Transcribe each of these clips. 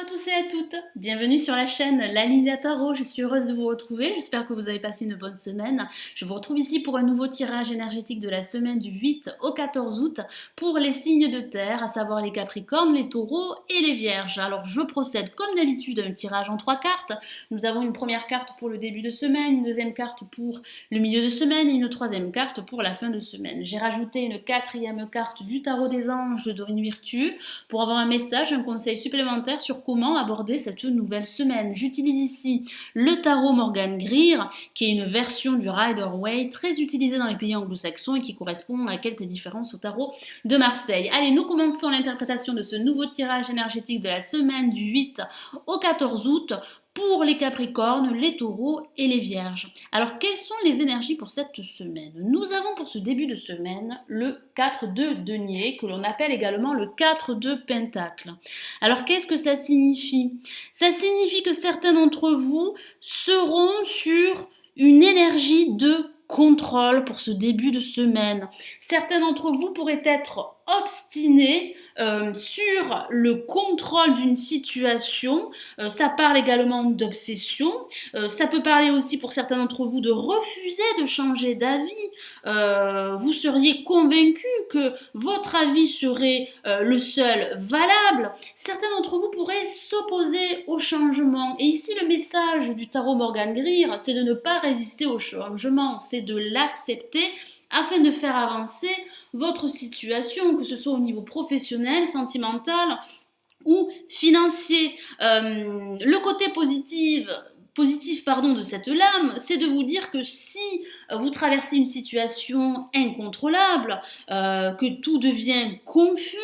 Bonjour à tous et à toutes, bienvenue sur la chaîne La Ligne Tarot, je suis heureuse de vous retrouver, j'espère que vous avez passé une bonne semaine. Je vous retrouve ici pour un nouveau tirage énergétique de la semaine du 8 au 14 août pour les signes de terre, à savoir les Capricornes, les Taureaux et les Vierges. Alors je procède comme d'habitude à un tirage en 3 cartes. Nous avons une première carte pour le début de semaine, une deuxième carte pour le milieu de semaine et une troisième carte pour la fin de semaine. J'ai rajouté une quatrième carte du Tarot des Anges de Dorine Virtue pour avoir un message, un conseil supplémentaire sur comment aborder cette nouvelle semaine. J'utilise ici le tarot Morgan Greer, qui est une version du Rider-Waite très utilisée dans les pays anglo-saxons et qui correspond à quelques différences au tarot de Marseille. Allez, nous commençons l'interprétation de ce nouveau tirage énergétique de la semaine du 8 au 14 août pour les Capricornes, les Taureaux et les Vierges. Alors, quelles sont les énergies pour cette semaine? Nous avons pour ce début de semaine le 4 de denier, que l'on appelle également le 4 de pentacle. Alors, qu'est-ce que ça signifie? Ça signifie que certains d'entre vous seront sur une énergie de contrôle pour ce début de semaine. Certains d'entre vous pourraient être obstinés sur le contrôle d'une situation. Ça parle également d'obsession. Ça peut parler aussi pour certains d'entre vous de refuser de changer d'avis. Vous seriez convaincu que votre avis serait le seul valable. Certains d'entre vous pourraient s'opposer au changement. Et ici, le message du tarot Morgan Greer, c'est de ne pas résister au changement, c'est de l'accepter afin de faire avancer votre situation, que ce soit au niveau professionnel, sentimental ou financier. Le côté positif de cette lame, c'est de vous dire que si vous traversez une situation incontrôlable, que tout devient confus,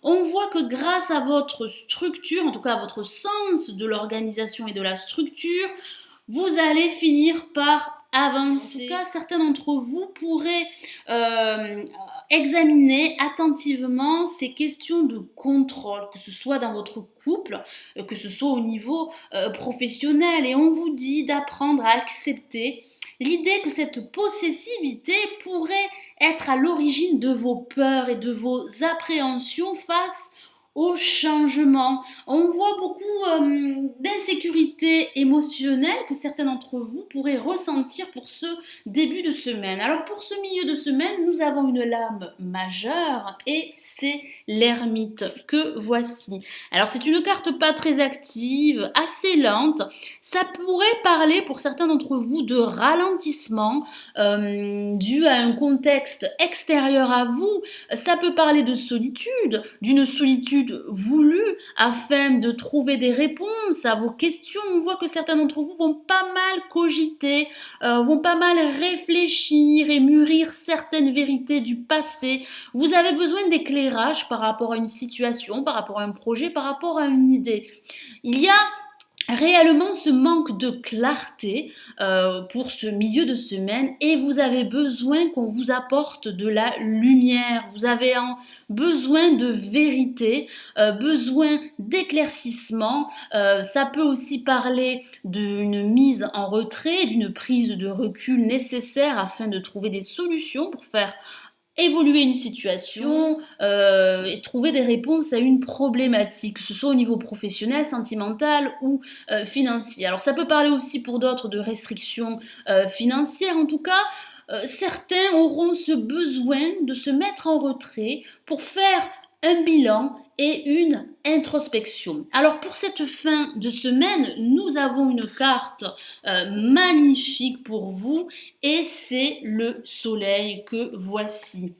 on voit que grâce à votre structure, en tout cas à votre sens de l'organisation et de la structure, vous allez finir par avancer. En tout cas, certains d'entre vous pourraient examiner attentivement ces questions de contrôle, que ce soit dans votre couple, que ce soit au niveau professionnel. Et on vous dit d'apprendre à accepter l'idée que cette possessivité pourrait être à l'origine de vos peurs et de vos appréhensions face au changement. On voit beaucoup d'insécurité émotionnelle que certains d'entre vous pourraient ressentir pour ce début de semaine. Alors pour ce milieu de semaine, nous avons une lame majeure et c'est l'ermite que voici. Alors c'est une carte pas très active, assez lente. Ça pourrait parler pour certains d'entre vous de ralentissement dû à un contexte extérieur à vous. Ça peut parler de solitude, d'une solitude voulue afin de trouver des réponses à vos questions. On voit que certains d'entre vous vont pas mal cogiter, vont pas mal réfléchir et mûrir certaines vérités du passé. Vous avez besoin d'éclairage par rapport à une situation, par rapport à un projet, par rapport à une idée. Il y a réellement ce manque de clarté pour ce milieu de semaine et vous avez besoin qu'on vous apporte de la lumière, vous avez besoin de vérité, besoin d'éclaircissement. Ça peut aussi parler d'une mise en retrait, d'une prise de recul nécessaire afin de trouver des solutions pour faire évoluer une situation et trouver des réponses à une problématique, que ce soit au niveau professionnel, sentimental ou financier. Alors ça peut parler aussi pour d'autres de restrictions financières. En tout cas, certains auront ce besoin de se mettre en retrait pour faire un bilan et une introspection. Alors pour cette fin de semaine, nous avons une carte magnifique pour vous et c'est le soleil que voici.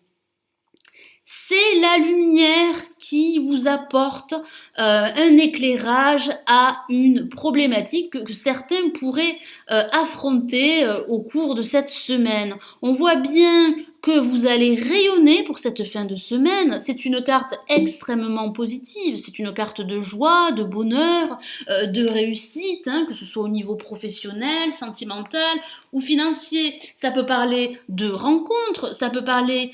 C'est la lumière qui vous apporte un éclairage à une problématique que certains pourraient affronter au cours de cette semaine. On voit bien que vous allez rayonner pour cette fin de semaine. C'est une carte extrêmement positive, c'est une carte de joie, de bonheur, de réussite, que ce soit au niveau professionnel, sentimental ou financier. Ça peut parler de rencontres, ça peut parler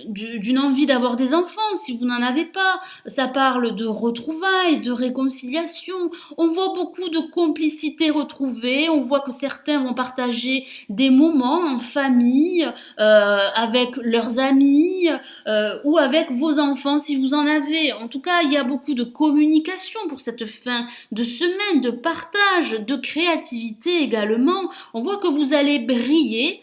d'une envie d'avoir des enfants si vous n'en avez pas, ça parle de retrouvailles, de réconciliation. On voit beaucoup de complicité retrouvée, on voit que certains vont partager des moments en famille, avec leurs amis ou avec vos enfants si vous en avez. En tout cas, il y a beaucoup de communication pour cette fin de semaine, de partage, de créativité également. On voit que vous allez briller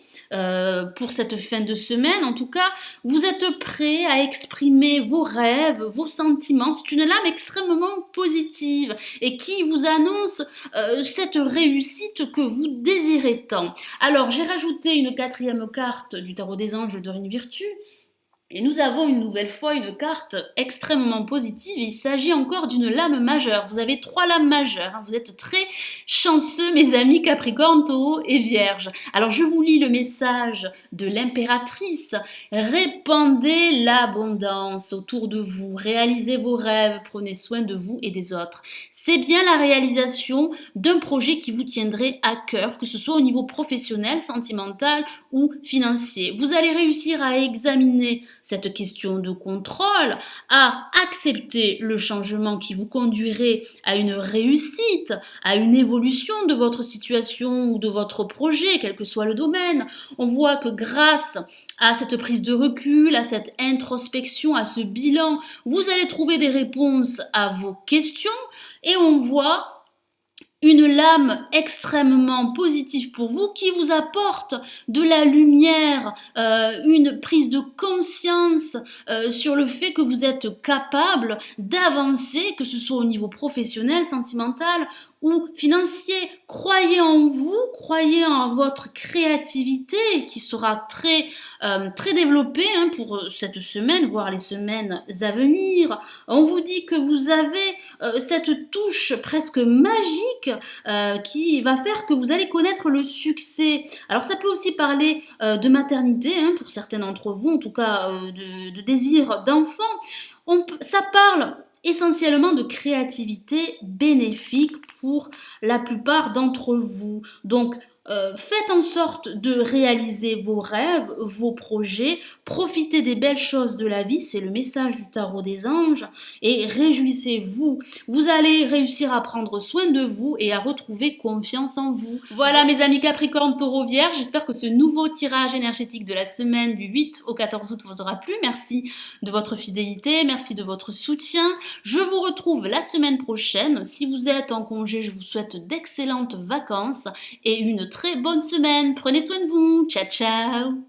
pour cette fin de semaine. En tout cas, vous êtes prêt à exprimer vos rêves, vos sentiments. C'est une lame extrêmement positive et qui vous annonce cette réussite que vous désirez tant. Alors, j'ai rajouté une quatrième carte du tarot des anges de Dorine Virtue. Et nous avons une nouvelle fois une carte extrêmement positive. Il s'agit encore d'une lame majeure. Vous avez 3 lames majeures. Vous êtes très chanceux, mes amis Capricorne, Taureau et Vierge. Alors je vous lis le message de l'impératrice. Répandez l'abondance autour de vous. Réalisez vos rêves. Prenez soin de vous et des autres. C'est bien la réalisation d'un projet qui vous tiendrait à cœur, que ce soit au niveau professionnel, sentimental ou financier. Vous allez réussir à examiner cette question de contrôle, à accepter le changement qui vous conduirait à une réussite, à une évolution de votre situation ou de votre projet, quel que soit le domaine. On voit que grâce à cette prise de recul, à cette introspection, à ce bilan, vous allez trouver des réponses à vos questions et on voit une lame extrêmement positive pour vous qui vous apporte de la lumière, une prise de conscience sur le fait que vous êtes capable d'avancer, que ce soit au niveau professionnel, sentimental ou financier. Croyez en vous, croyez en votre créativité qui sera très développée pour cette semaine, voire les semaines à venir. On vous dit que vous avez cette touche presque magique qui va faire que vous allez connaître le succès. Alors ça peut aussi parler de maternité pour certains d'entre vous, en tout cas de désir d'enfant. Ça parle essentiellement de créativité bénéfique pour la plupart d'entre vous. Donc, faites en sorte de réaliser vos rêves, vos projets, profitez des belles choses de la vie, c'est le message du tarot des anges, et réjouissez-vous. Vous allez réussir à prendre soin de vous et à retrouver confiance en vous. Voilà mes amis Capricorne, Taureau, Vierge, j'espère que ce nouveau tirage énergétique de la semaine du 8 au 14 août vous aura plu. Merci de votre fidélité, merci de votre soutien. Je vous retrouve la semaine prochaine. Si vous êtes en congé, je vous souhaite d'excellentes vacances et une très bonne semaine. Prenez soin de vous. Ciao, ciao.